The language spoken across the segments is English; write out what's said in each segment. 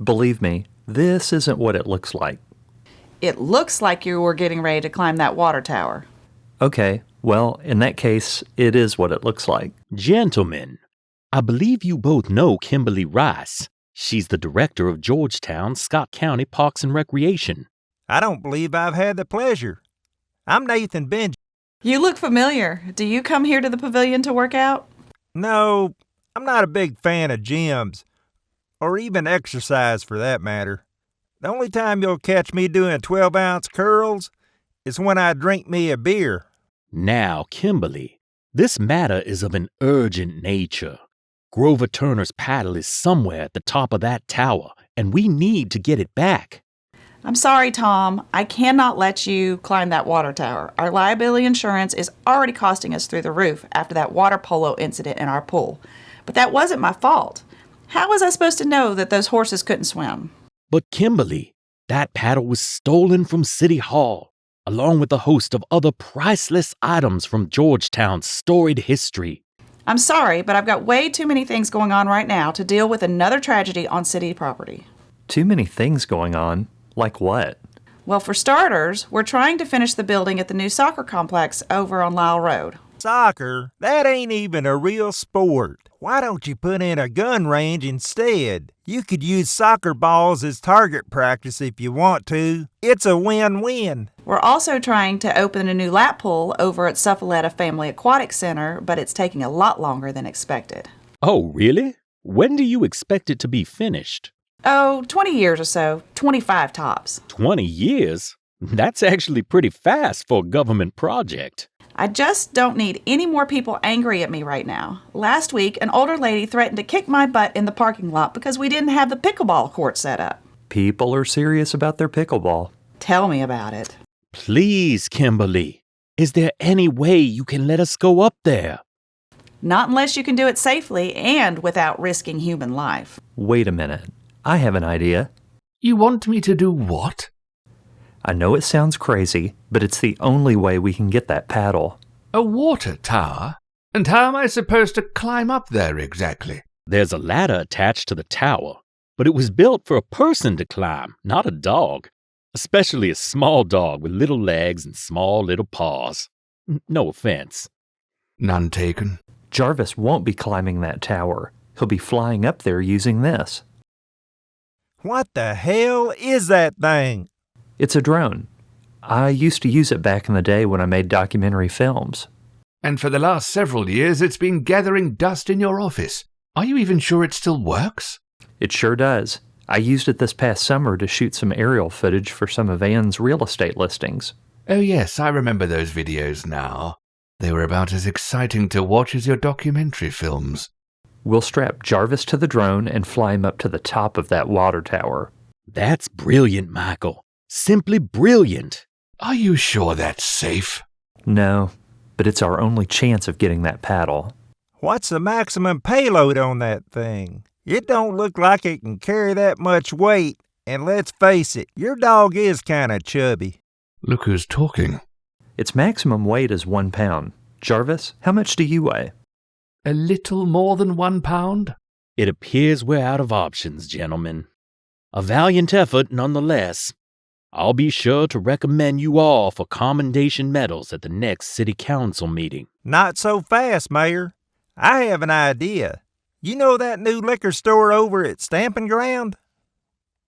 Believe me, this isn't what it looks like. It looks like you were getting ready to climb that water tower. Okay, well, in that case, it is what it looks like. Gentlemen, I believe you both know Kimberly Rice. She's the director of Georgetown, Scott County Parks and Recreation. I don't believe I've had the pleasure. I'm Nathan Benjamin. You look familiar. Do you come here to the pavilion to work out? No, I'm not a big fan of gyms, or even exercise for that matter. The only time you'll catch me doing 12-ounce curls is when I drink me a beer. Now, Kimberly, this matter is of an urgent nature. Grover Turner's paddle is somewhere at the top of that tower, and we need to get it back. I'm sorry, Tom. I cannot let you climb that water tower. Our liability insurance is already costing us through the roof after that water polo incident in our pool. But that wasn't my fault. How was I supposed to know that those horses couldn't swim? But Kimberly, that paddle was stolen from City Hall, along with a host of other priceless items from Georgetown's storied history. I'm sorry, but I've got way too many things going on right now to deal with another tragedy on city property. Too many things going on? Like what? Well, for starters, we're trying to finish the building at the new soccer complex over on Lyle Road. Soccer? That ain't even a real sport. Why don't you put in a gun range instead? You could use soccer balls as target practice if you want to. It's a win-win. We're also trying to open a new lap pool over at Suffaletta Family Aquatic Center, but it's taking a lot longer than expected. Oh, really? When do you expect it to be finished? Oh, 20 years or so. 25 tops. 20 years? That's actually pretty fast for a government project. I just don't need any more people angry at me right now. Last week, an older lady threatened to kick my butt in the parking lot because we didn't have the pickleball court set up. People are serious about their pickleball. Tell me about it. Please, Kimberly, is there any way you can let us go up there? Not unless you can do it safely and without risking human life. Wait a minute. I have an idea. You want me to do what? I know it sounds crazy, but it's the only way we can get that paddle. A water tower? And how am I supposed to climb up there exactly? There's a ladder attached to the tower, but it was built for a person to climb, not a dog. Especially a small dog with little legs and small little paws. No offense. None taken. Jarvis won't be climbing that tower. He'll be flying up there using this. What the hell is that thing? It's a drone. I used to use it back in the day when I made documentary films. And for the last several years, it's been gathering dust in your office. Are you even sure it still works? It sure does. I used it this past summer to shoot some aerial footage for some of Ann's real estate listings. Oh yes, I remember those videos now. They were about as exciting to watch as your documentary films. We'll strap Jarvis to the drone and fly him up to the top of that water tower. That's brilliant, Michael. Simply brilliant. Are you sure that's safe? No, but it's our only chance of getting that paddle. What's the maximum payload on that thing? It don't look like it can carry that much weight, and let's face it, your dog is kinda chubby. Look who's talking. Its maximum weight is 1 pound. Jarvis, how much do you weigh? A little more than 1 pound? It appears we're out of options, gentlemen. A valiant effort nonetheless. I'll be sure to recommend you all for commendation medals at the next city council meeting. Not so fast, Mayor. I have an idea. You know that new liquor store over at Stampin' Ground?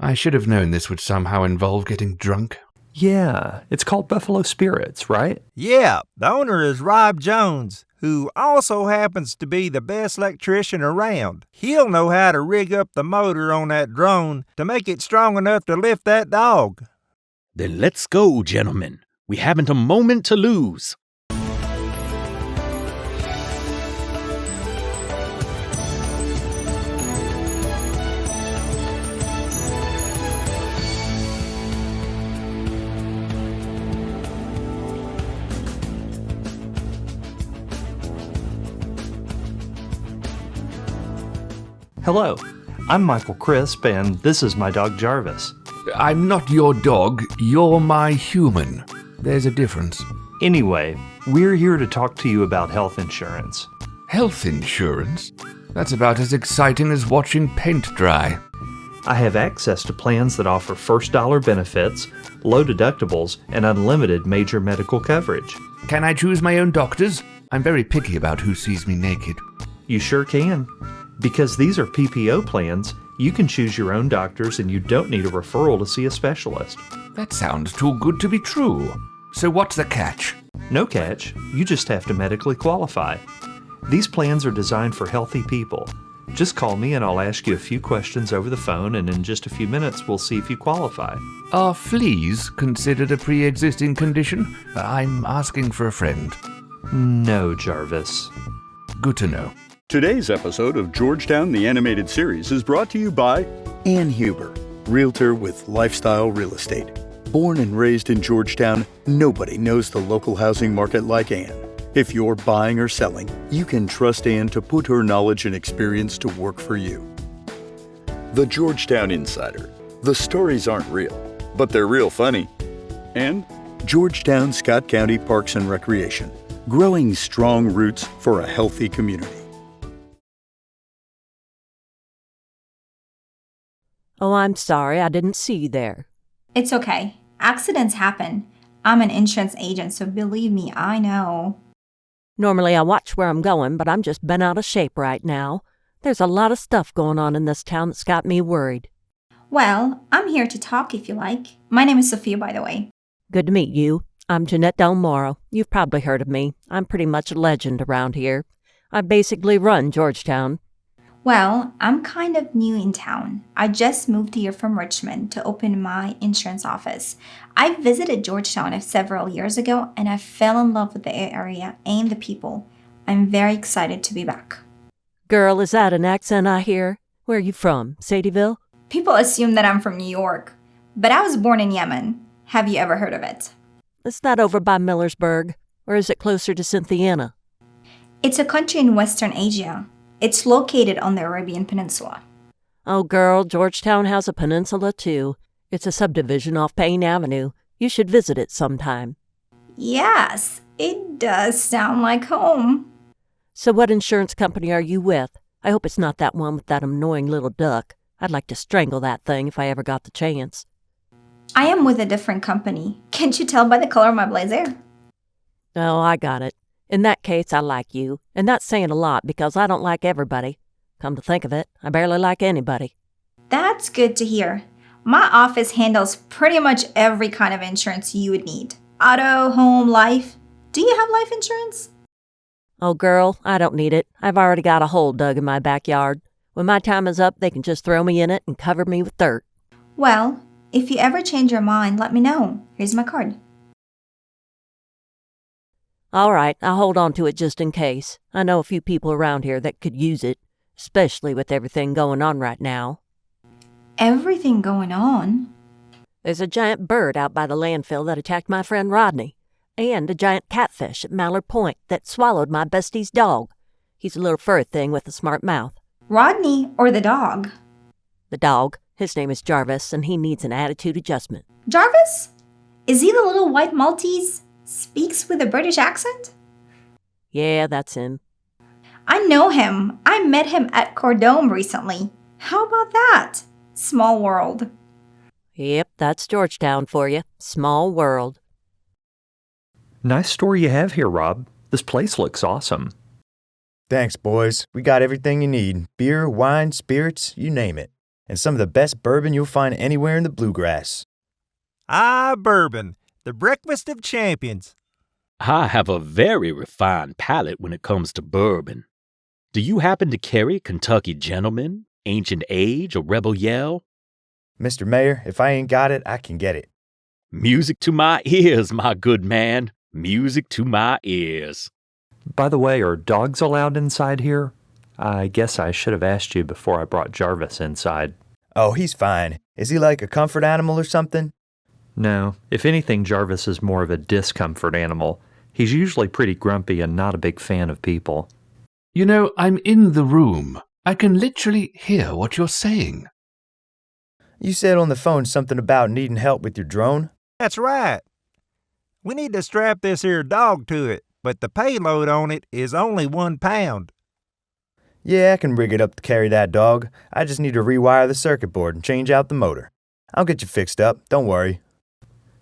I should have known this would somehow involve getting drunk. Yeah, it's called Buffalo Spirits, right? Yeah, the owner is Rob Jones, who also happens to be the best electrician around. He'll know how to rig up the motor on that drone to make it strong enough to lift that dog. Then let's go, gentlemen. We haven't a moment to lose. Hello, I'm Michael Crisp, and this is my dog Jarvis. I'm not your dog, you're my human. There's a difference. Anyway, we're here to talk to you about health insurance. Health insurance? That's about as exciting as watching paint dry. I have access to plans that offer first dollar benefits, low deductibles, and unlimited major medical coverage. Can I choose my own doctors? I'm very picky about who sees me naked. You sure can. Because these are PPO plans, you can choose your own doctors and you don't need a referral to see a specialist. That sounds too good to be true. So what's the catch? No catch, you just have to medically qualify. These plans are designed for healthy people. Just call me and I'll ask you a few questions over the phone, and in just a few minutes we'll see if you qualify. Are fleas considered a pre-existing condition? I'm asking for a friend. No, Jarvis. Good to know. Today's episode of Georgetown, the animated series, is brought to you by Ann Huber, realtor with Lifestyle Real Estate. Born and raised in Georgetown, nobody knows the local housing market like Ann. If you're buying or selling, you can trust Ann to put her knowledge and experience to work for you. The Georgetown Insider. The stories aren't real, but they're real funny. And Georgetown Scott County Parks and Recreation. Growing strong roots for a healthy community. Oh, I'm sorry, I didn't see you there. It's okay. Accidents happen. I'm an insurance agent, so believe me, I know. Normally I watch where I'm going, but I'm just bent out of shape right now. There's a lot of stuff going on in this town that's got me worried. Well, I'm here to talk if you like. My name is Sophia, by the way. Good to meet you. I'm Jeanette Del Moro. You've probably heard of me. I'm pretty much a legend around here. I basically run Georgetown. Well, I'm kind of new in town. I just moved here from Richmond to open my insurance office. I visited Georgetown several years ago and I fell in love with the area and the people. I'm very excited to be back. Girl, is that an accent I hear? Where are you from? Sadieville? People assume that I'm from New York, but I was born in Yemen. Have you ever heard of it? It's not over by Millersburg, or is it closer to Cynthiana? It's a country in Western Asia. It's located on the Arabian Peninsula. Oh, girl, Georgetown has a peninsula, too. It's a subdivision off Payne Avenue. You should visit it sometime. Yes, it does sound like home. So what insurance company are you with? I hope it's not that one with that annoying little duck. I'd like to strangle that thing if I ever got the chance. I am with a different company. Can't you tell by the color of my blazer? Oh, I got it. In that case, I like you. And that's saying a lot because I don't like everybody. Come to think of it, I barely like anybody. That's good to hear. My office handles pretty much every kind of insurance you would need. Auto, home, life. Do you have life insurance? Oh, girl, I don't need it. I've already got a hole dug in my backyard. When my time is up, they can just throw me in it and cover me with dirt. Well, if you ever change your mind, let me know. Here's my card. All right, I'll hold on to it just in case. I know a few people around here that could use it, especially with everything going on right now. Everything going on? There's a giant bird out by the landfill that attacked my friend Rodney, and a giant catfish at Mallard Point that swallowed my bestie's dog. He's a little fur thing with a smart mouth. Rodney or the dog? The dog. His name is Jarvis, and he needs an attitude adjustment. Jarvis? Is he the little white Maltese? Speaks with a British accent? Yeah, that's him. I know him. I met him at Cordome recently. How about that? Small world. Yep, that's Georgetown for you. Small world. Nice store you have here, Rob. This place looks awesome. Thanks, boys. We got everything you need. Beer, wine, spirits, you name it. And some of the best bourbon you'll find anywhere in the bluegrass. Bourbon. The breakfast of champions. I have a very refined palate when it comes to bourbon. Do you happen to carry Kentucky Gentleman, Ancient Age, or Rebel Yell? Mr. Mayor, if I ain't got it, I can get it. Music to my ears, my good man. Music to my ears. By the way, are dogs allowed inside here? I guess I should have asked you before I brought Jarvis inside. Oh, he's fine. Is he like a comfort animal or something? No, if anything, Jarvis is more of a discomfort animal. He's usually pretty grumpy and not a big fan of people. You know, I'm in the room. I can literally hear what you're saying. You said on the phone something about needing help with your drone? That's right. We need to strap this here dog to it, but the payload on it is only 1 pound. Yeah, I can rig it up to carry that dog. I just need to rewire the circuit board and change out the motor. I'll get you fixed up, don't worry.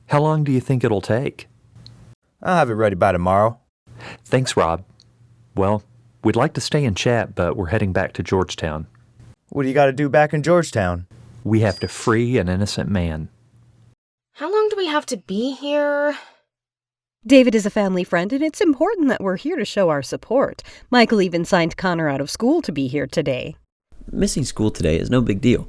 How long do you think it'll take? I'll have it ready by tomorrow. Thanks, Rob. Well, we'd like to stay and chat, but we're heading back to Georgetown. What do you got to do back in Georgetown? We have to free an innocent man. How long do we have to be here? David is a family friend, and it's important that we're here to show our support. Michael even signed Connor out of school to be here today. Missing school today is no big deal.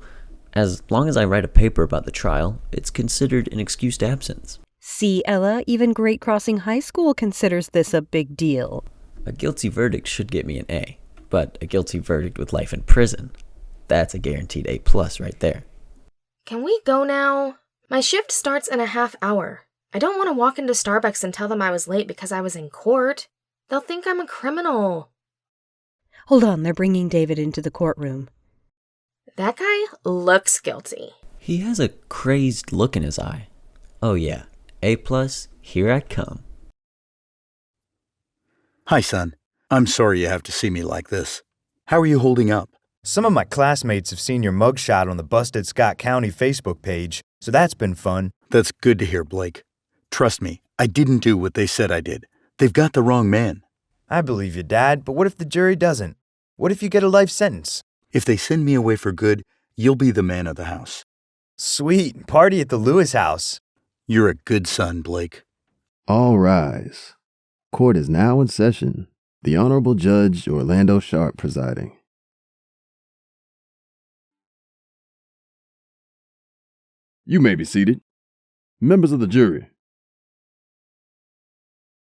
As long as I write a paper about the trial, it's considered an excused absence. See, Ella, even Great Crossing High School considers this a big deal. A guilty verdict should get me an A, but a guilty verdict with life in prison, that's a guaranteed A+ right there. Can we go now? My shift starts in a half hour. I don't want to walk into Starbucks and tell them I was late because I was in court. They'll think I'm a criminal. Hold on, they're bringing David into the courtroom. That guy looks guilty. He has a crazed look in his eye. Oh yeah, A+, here I come. Hi, son. I'm sorry you have to see me like this. How are you holding up? Some of my classmates have seen your mugshot on the Busted Scott County Facebook page, so that's been fun. That's good to hear, Blake. Trust me, I didn't do what they said I did. They've got the wrong man. I believe you, Dad, but what if the jury doesn't? What if you get a life sentence? If they send me away for good, you'll be the man of the house. Sweet, party at the Lewis house. You're a good son, Blake. All rise. Court is now in session. The Honorable Judge Orlando Sharp presiding. You may be seated. Members of the jury,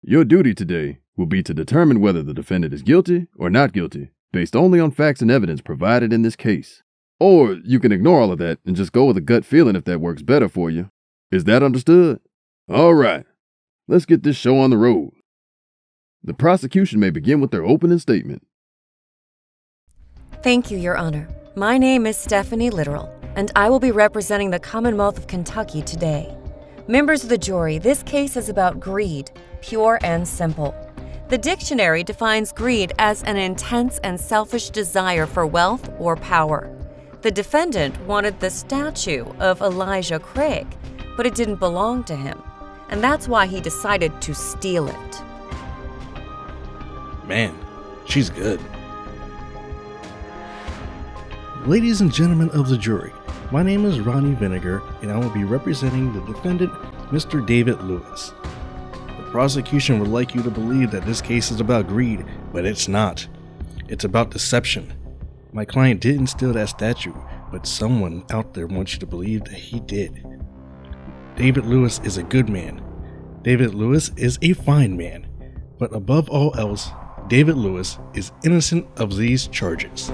your duty today will be to determine whether the defendant is guilty or not guilty, based only on facts and evidence provided in this case. Or you can ignore all of that and just go with a gut feeling if that works better for you. Is that understood? All right, let's get this show on the road. The prosecution may begin with their opening statement. Thank you, Your Honor. My name is Stephanie Littoral, and I will be representing the Commonwealth of Kentucky today. Members of the jury, this case is about greed, pure and simple. The dictionary defines greed as an intense and selfish desire for wealth or power. The defendant wanted the statue of Elijah Craig, but it didn't belong to him, and that's why he decided to steal it. Man, she's good. Ladies and gentlemen of the jury, my name is Ronnie Vinegar, and I will be representing the defendant, Mr. David Lewis. The prosecution would like you to believe that this case is about greed, but it's not. It's about deception. My client didn't steal that statue, but someone out there wants you to believe that he did. David Lewis is a good man. David Lewis is a fine man. But above all else, David Lewis is innocent of these charges.